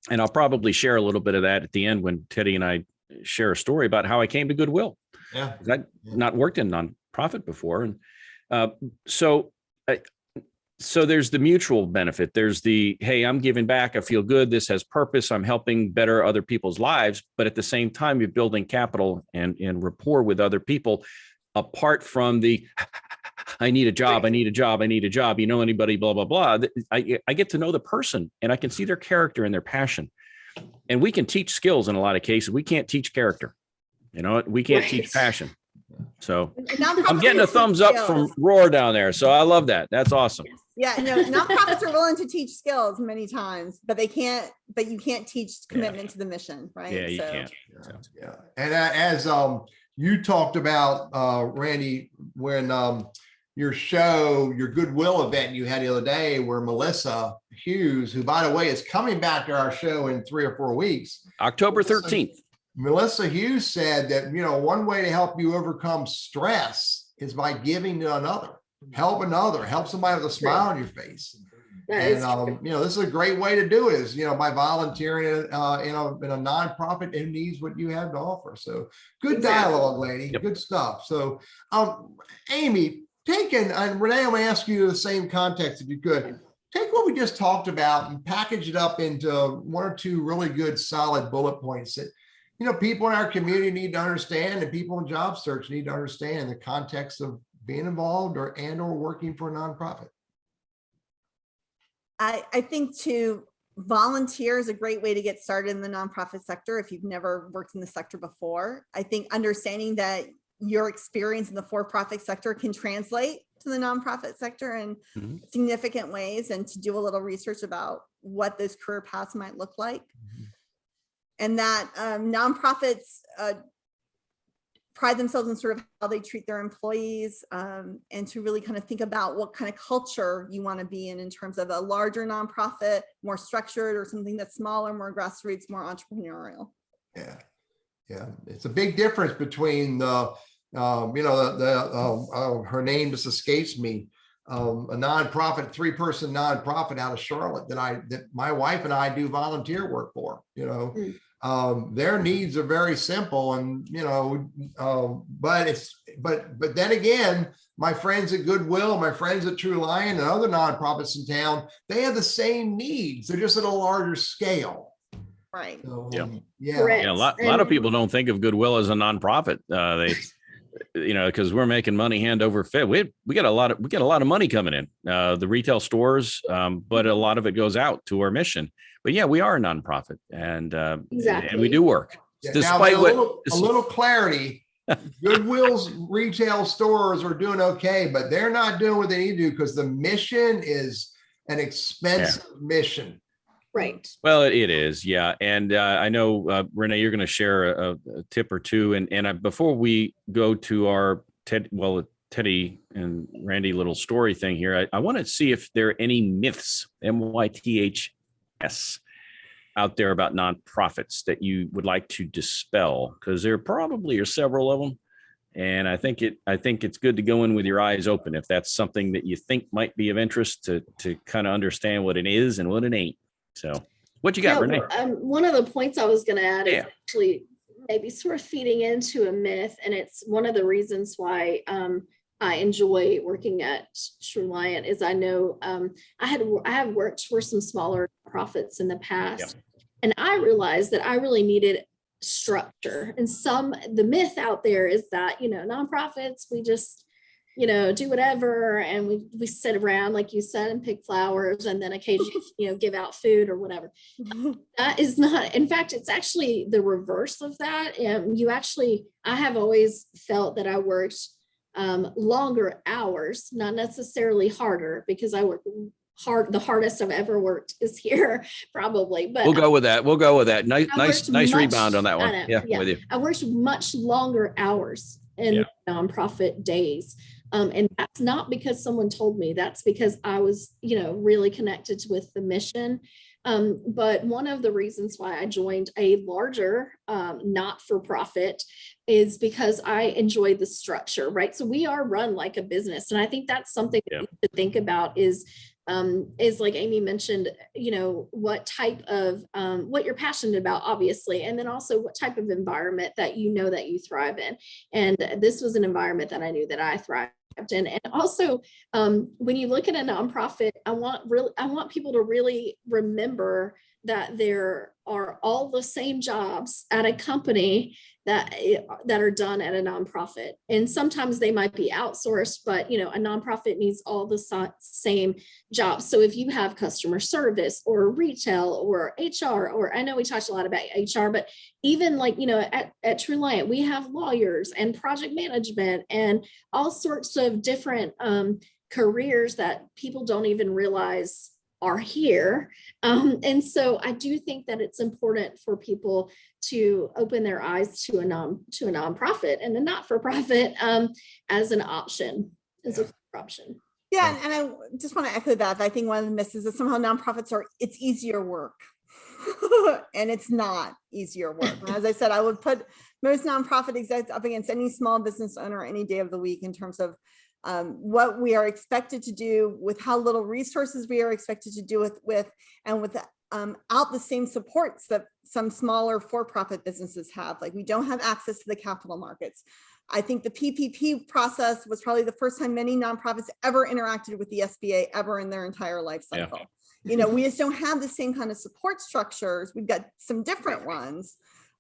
And I'll probably share a little bit of that at the end when Teddy and I share a story about how I came to Goodwill. Yeah. I'd not worked in nonprofit before. And so there's the mutual benefit. There's the, hey, I'm giving back. I feel good. This has purpose. I'm helping better other people's lives. But at the same time, you're building capital and rapport with other people, apart from the, I need a job. I need a job. I need a job. Anybody, blah, blah, blah. I get to know the person, and I can see their character and their passion. And we can teach skills in a lot of cases. We can't teach character. You know, we can't teach passion. So I'm getting a thumbs up from Rohr down there. So I love that. That's awesome. Yeah, no, nonprofits are willing to teach skills many times, but you can't teach commitment to the mission, right? Yeah, you can't. Yeah. And as you talked about, Randy, when your Goodwill event you had the other day, where Melissa Hughes, who by the way is coming back to our show in 3 or 4 weeks, October 13th. Melissa Hughes said that, one way to help you overcome stress is by giving to another, help somebody with a smile on your face. And, this is a great way to do it, is, by volunteering in a nonprofit who needs what you have to offer. So good dialogue, lady. Yep. Good stuff. So, Amy, and Renee, I'm going to ask you the same context if you could. Take what we just talked about and package it up into 1 or 2 really good, solid bullet points that, people in our community need to understand, and people in job search need to understand the context of being involved or working for a nonprofit. I think to volunteer is a great way to get started in the nonprofit sector if you've never worked in the sector before. I think understanding that your experience in the for-profit sector can translate to the nonprofit sector in significant ways, and to do a little research about what those career paths might look like. And that nonprofits pride themselves in sort of how they treat their employees, and to really kind of think about what kind of culture you want to be in terms of a larger nonprofit, more structured, or something that's smaller, more grassroots, more entrepreneurial. Yeah. It's a big difference between her name just escapes me. A nonprofit, 3-person nonprofit out of Charlotte that my wife and I do volunteer work for. Their needs are very simple, and but then again, my friends at Goodwill, my friends at True Lion, and other nonprofits in town, they have the same needs. They're just at a larger scale. Right. So, a lot of people don't think of Goodwill as a nonprofit. Because we're making money hand over fist. We get a lot of money coming in, the retail stores, but a lot of it goes out to our mission. But yeah, we are a nonprofit, and we do work. Despite a little clarity, Goodwill's retail stores are doing okay, but they're not doing what they need to do because the mission is an expensive mission. Right. Well, it is. Yeah. And I know, Renee, you're going to share a tip or two. And before we go to our Teddy and Randy little story thing here, I want to see if there are any myths, MYTHS, out there about nonprofits that you would like to dispel, because there probably are several of them. And I think it's good to go in with your eyes open if that's something that you think might be of interest, to kind of understand what it is and what it ain't. So what you got, Renee? One of the points I was going to add is actually maybe sort of feeding into a myth. And it's one of the reasons why I enjoy working at True Lion is I know I have worked for some smaller profits in the past, and I realized that I really needed structure. And the myth out there is that, nonprofits, we just, do whatever. And we sit around, like you said, and pick flowers, and then occasionally, give out food or whatever. That is not, in fact, it's actually the reverse of that. I have always felt that I worked longer hours, not necessarily harder, because I work hard. The hardest I've ever worked is here, probably. But we'll go with that. Nice rebound on that one. Yeah, with you. I worked much longer hours in nonprofit days. And that's not because someone told me, that's because I was, really connected with the mission. But one of the reasons why I joined a larger not-for-profit is because I enjoy the structure, right? So we are run like a business. And I think that's something to think about is like Amy mentioned, what type of, what you're passionate about, obviously, and then also what type of environment that that you thrive in. And this was an environment that I knew that I thrived in. And also, when you look at a nonprofit, I want people to really remember that there are all the same jobs at a company that are done at a nonprofit. And sometimes they might be outsourced, but a nonprofit needs all the same jobs. So if you have customer service or retail or HR, or I know we talked a lot about HR, but even like, at True Liant, we have lawyers and project management and all sorts of different careers that people don't even realize are here. And so I do think that it's important for people to open their eyes to a nonprofit and a not-for-profit as an option, Yeah, and I just want to echo that. I think one of the misses is somehow nonprofits it's easier work. And it's not easier work. And as I said, I would put most nonprofit execs up against any small business owner any day of the week in terms of what we are expected to do, with how little resources we are expected to do with and without the same supports that some smaller for-profit businesses have. Like, we don't have access to the capital markets. I think the PPP process was probably the first time many nonprofits ever interacted with the SBA ever in their entire life cycle. Yeah. We just don't have the same kind of support structures. We've got some different ones.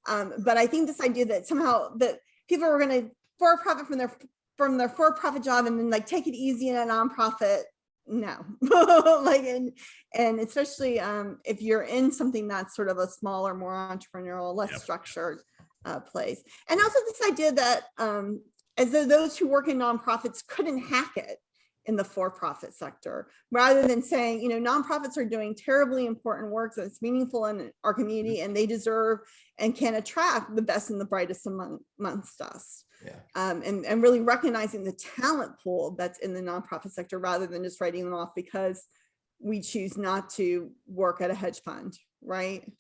But I think this idea that somehow that people are going to for-profit from their for-profit job and then like take it easy in a nonprofit, no. and especially if you're in something that's sort of a smaller, more entrepreneurial, less structured place. And also this idea that as though those who work in nonprofits couldn't hack it in the for-profit sector, rather than saying, nonprofits are doing terribly important work that's meaningful in our community, and they deserve and can attract the best and the brightest amongst us. Yeah. And really recognizing the talent pool that's in the nonprofit sector, rather than just writing them off because we choose not to work at a hedge fund, right?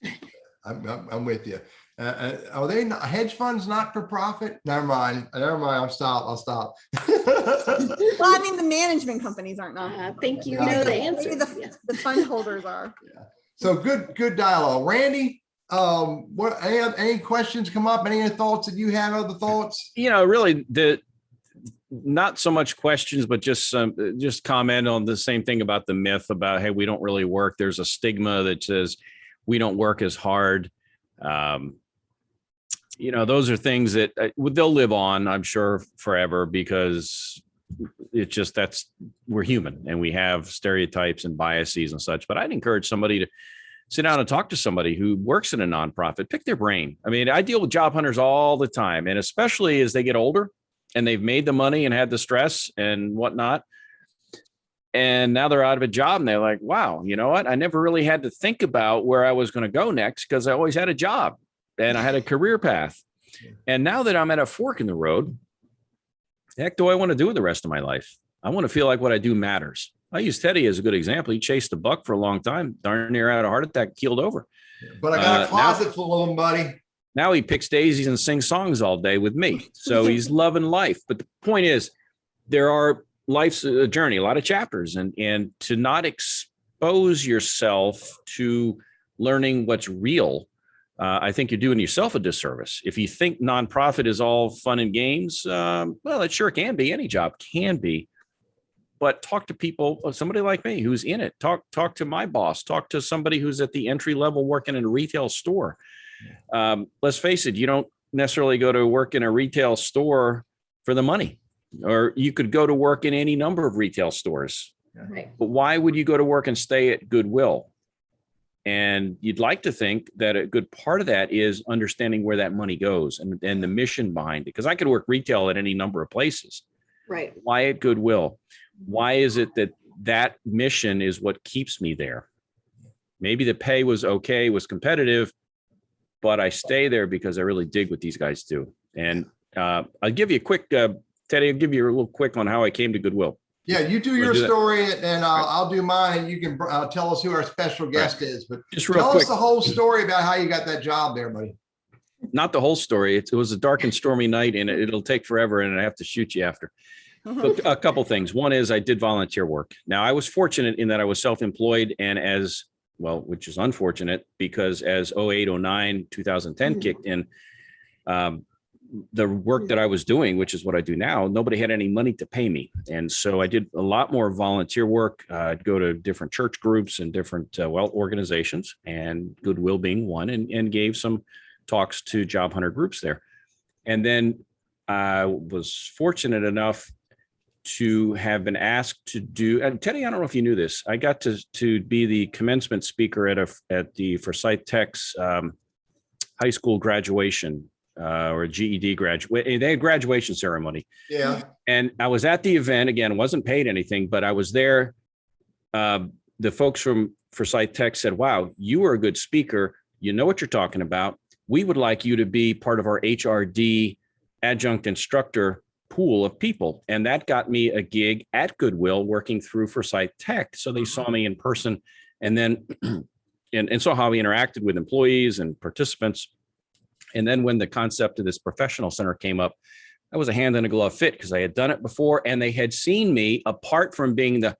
I'm with you. Are they hedge funds not for profit? Never mind. I'll stop. Well, I mean, the management companies aren't thank you. The answer. The fund holders are. Yeah. So good dialogue, Randy. What any questions come up? Any thoughts that you have? Other thoughts? Really, not so much questions, but just comment on the same thing about the myth about, hey, we don't really work. There's a stigma that says we don't work as hard. Those are things that they'll live on, I'm sure, forever, because it's just we're human and we have stereotypes and biases and such. But I'd encourage somebody to sit down and talk to somebody who works in a nonprofit, pick their brain. I mean, I deal with job hunters all the time, and especially as they get older and they've made the money and had the stress and whatnot, and now they're out of a job and they're like, wow, you know what? I never really had to think about where I was going to go next because I always had a job and I had a career path. And now that I'm at a fork in the road, the heck do I want to do with the rest of my life? I want to feel like what I do matters. I use Teddy as a good example. He chased a buck for a long time, darn near had a heart attack, keeled over. But I got a closet full of them, buddy. Now he picks daisies and sings songs all day with me. So he's loving life. But the point is, life's a journey, a lot of chapters, and to not expose yourself to learning what's real, I think you're doing yourself a disservice. If you think nonprofit is all fun and games, well, it sure can be. Any job can be. But talk to people, somebody like me who's in it. Talk to my boss. Talk to somebody who's at the entry level working in a retail store. Let's face it, you don't necessarily go to work in a retail store for the money, or you could go to work in any number of retail stores. Right. But why would you go to work and stay at Goodwill? And you'd like to think that a good part of that is understanding where that money goes and the mission behind it. Because I could work retail at any number of places. Right. Why at Goodwill? Why is it that mission is what keeps me there? Maybe the pay was okay, was competitive, but I stay there because I really dig what these guys do. And I'll give you a quick, Teddy, I'll give you a little quick on how I came to Goodwill. Yeah, you do your story and I'll do mine, and you can tell us who our special guest is. But just real tell quick, us the whole story about how you got that job there, buddy. Not the whole story. It was a dark and stormy night, and it'll take forever, and I have to shoot you after. So a couple things. One is I did volunteer work. Now, I was fortunate in that I was self-employed, and as well, which is unfortunate because as 08, 09, 2010 kicked in, the work that I was doing, which is what I do now, nobody had any money to pay me. And so I did a lot more volunteer work. I'd go to different church groups and different organizations, and Goodwill being one, and gave some talks to job hunter groups there. And then I was fortunate enough to have been asked to do, and Teddy, I don't know if you knew this, I got to be the commencement speaker at the Forsyth Tech's high school graduation or GED graduate. They had graduation ceremony. Yeah. And I was at the event, again, wasn't paid anything, but I was there. The folks from Forsyth Tech said, wow, you are a good speaker. You know what you're talking about. We would like you to be part of our HRD adjunct instructor pool of people. And that got me a gig at Goodwill working through Forsyth Tech. So they saw me in person and then and saw how we interacted with employees and participants. And then when the concept of this professional center came up, that was a hand in a glove fit because I had done it before and they had seen me, apart from being the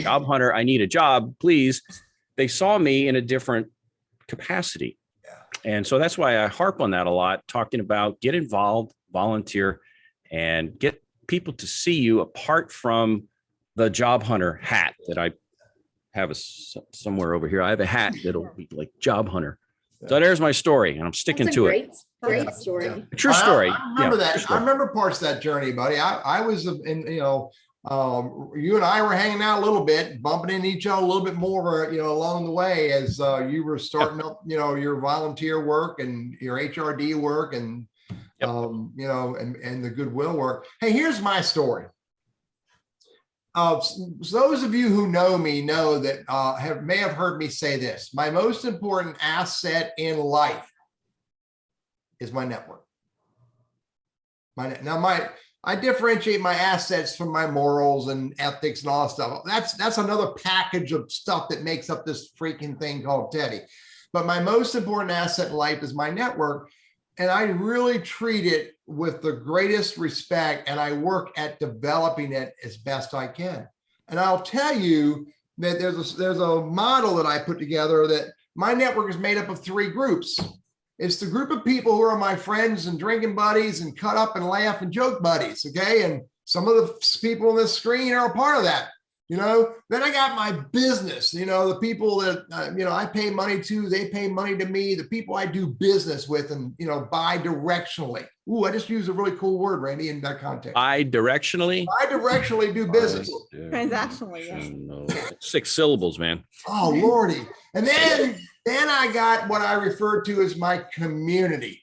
job hunter, I need a job, please. They saw me in a different capacity. And so that's why I harp on that a lot, talking about get involved, volunteer, and get people to see you apart from the job hunter hat that I have somewhere over here. I have a hat that'll be like job hunter. So there's my story, and I'm sticking to it. Great story. Yeah. True story. I remember that. True story. I remember parts of that journey, buddy. I was in, you and I were hanging out a little bit, bumping into each other a little bit more, along the way as you were starting up, your volunteer work and your HRD work and, and the Goodwill work. Hey, here's my story. Those of you who know me know that may have heard me say this. My most important asset in life is my network. I differentiate my assets from my morals and ethics and all that stuff. That's another package of stuff that makes up this freaking thing called Teddy. But my most important asset in life is my network. And I really treat it with the greatest respect, and I work at developing it as best I can. And I'll tell you that there's a model that I put together that my network is made up of 3 groups. It's the group of people who are my friends and drinking buddies and cut up and laugh and joke buddies, okay? And some of the people on this screen are a part of that, Then I got my business, the people that, I pay money to, they pay money to me, the people I do business with and, bi-directionally. Ooh, I just used a really cool word, Randy, in that context. Bi-directionally? Bi-directionally do business. Transactionally, yeah. 6 syllables, man. Oh, Lordy. And then I got what I refer to as my community.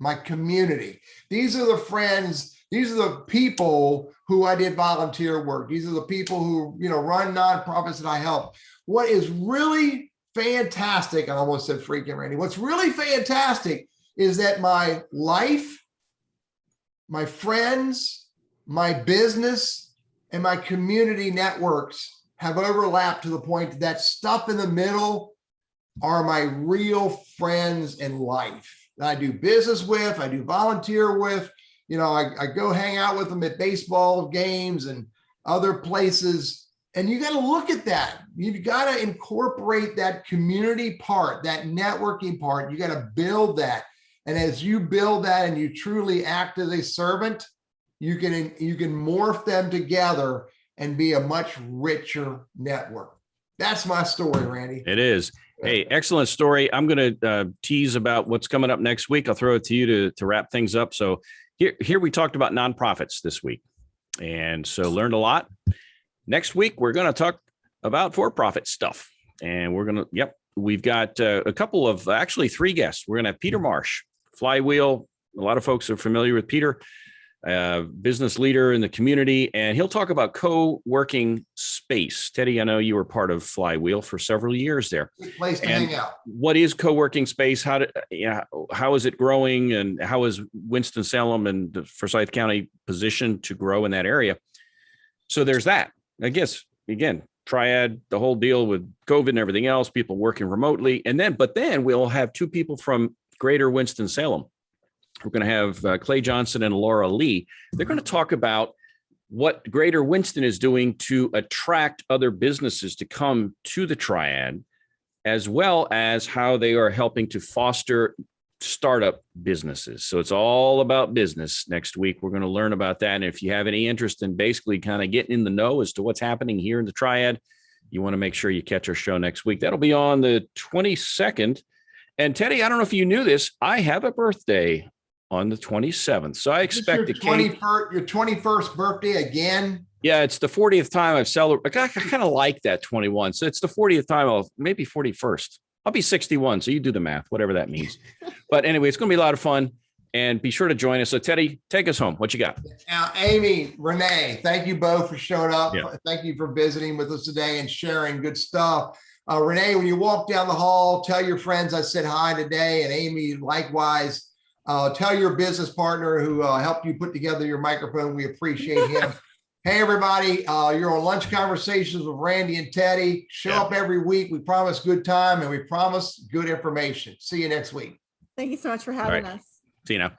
My community. These are the friends, these are the people who I did volunteer work. These are the people who, run nonprofits that I help. What is really fantastic, I almost said freaking Randy, what's really fantastic is that my life, my friends, my business, and my community networks have overlapped to the point that stuff in the middle are my real friends in life that I do business with, I do volunteer with. I go hang out with them at baseball games and other places. And you got to look at that. You've got to incorporate that community part, that networking part. You got to build that. And as you build that and you truly act as a servant, you can morph them together and be a much richer network. That's my story, Randy. It is. Hey, excellent story. I'm going to tease about what's coming up next week. I'll throw it to you to wrap things up. So here we talked about nonprofits this week. And so learned a lot. Next week, we're going to talk about for-profit stuff. And we've got a couple of, actually 3 guests. We're going to have Peter Marsh, Flywheel. A lot of folks are familiar with Peter, business leader in the community, and he'll talk about co-working space. Teddy, I know you were part of Flywheel for several years there. Good place to hang out. What is co-working space? How is it growing, and how is Winston-Salem and the Forsyth County positioned to grow in that area? So there's that. I guess, again, triad, the whole deal with COVID and everything else, people working remotely. But then we'll have 2 people from Greater Winston-Salem. We're going to have Clay Johnson and Laura Lee. They're going to talk about what Greater Winston is doing to attract other businesses to come to the triad, as well as how they are helping to foster startup businesses. So it's all about business. Next week, we're going to learn about that. And if you have any interest in basically kind of getting in the know as to what's happening here in the triad, you want to make sure you catch our show next week. That'll be on the 22nd. And Teddy, I don't know if you knew this. I have a birthday on the 27th. So I expect a cake. Your 21st birthday again. Yeah, it's the 40th time I've celebrated. I kind of like that 21. So it's the 40th time, maybe 41st. I'll be 61. So you do the math, whatever that means. But anyway, it's going to be a lot of fun. And be sure to join us. So Teddy, take us home. What you got? Now, Amy, Renee, thank you both for showing up. Yeah. Thank you for visiting with us today and sharing good stuff. Renee, when you walk down the hall, tell your friends I said hi today. And Amy, likewise, tell your business partner who helped you put together your microphone. We appreciate him. Hey, everybody, you're on Lunch Conversations with Randy and Teddy. Show up every week. We promise good time and we promise good information. See you next week. Thank you so much for having us. See you now.